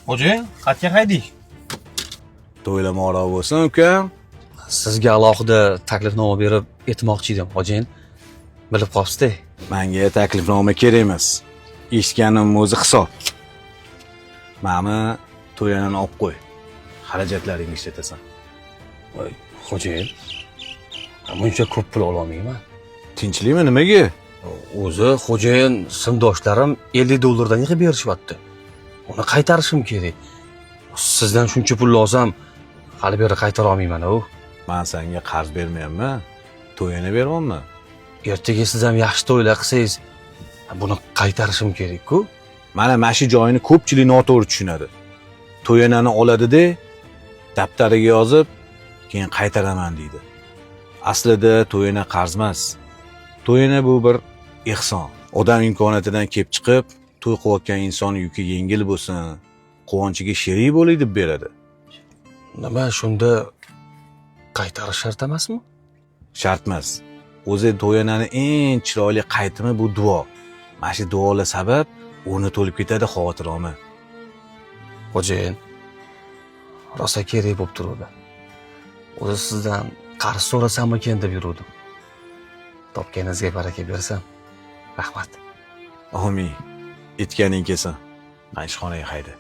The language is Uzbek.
Xo'jayin, qayerga qaydik? To'ylamoqroq bo'lsin, ukam. Sizga alohida taklifnoma berib aytmoqchi edim, xo'jayin. Bilib qolibsiz-da. Menga taklifnoma kerak emas. Eshitganim o'zi hisob. Ma'mi to'yanani olib qo'y. Xarajatlaringni ishlatasan. Voy, xo'jayin. Buncha ko'p pul ololmayman. Tinchlikmi nimaga? O'zi xo'jayin simdoshlarim $50 yig'ib berishyapti. Uni qaytarishim kerak. Sizdan shuncha pul olsam, hali beri qaytara olmayman-ku. Men senga qarz bermayapman. To'yini beryapman. Ertaga siz ham yaxshi to'ylar qilsangiz, buni qaytarishim kerak-ku. Mana shu joyini ko'pchilik noto'g'ri tushunadi. To'yanani oladi-da, daftariga yozib, keyin qaytaraman deydi. Aslida to'yina qarz emas. To'yina bu bir ehson. Odam imkoniyatidan kelib chiqib, to'y qilayotgan inson yuki yengil bo'lsin, quvonchiga sherik bo'ling deb beradi. Nima shunda qaytarish shart emasmi? Shart emas. O'zi to'yanani eng chiroyli qaytimi bu duo. Mana shu duolar sabab o'rni to'lib ketadi xotiroma. Xo'jayin, rosa kerak bo'lib turadi. O'zi sizdan qarz so'rasammikan deb yuruvdim. Topganingizga baraka bersin. Rahmat. Amin. Aytganing kelsin. Men ishxonaga hayda.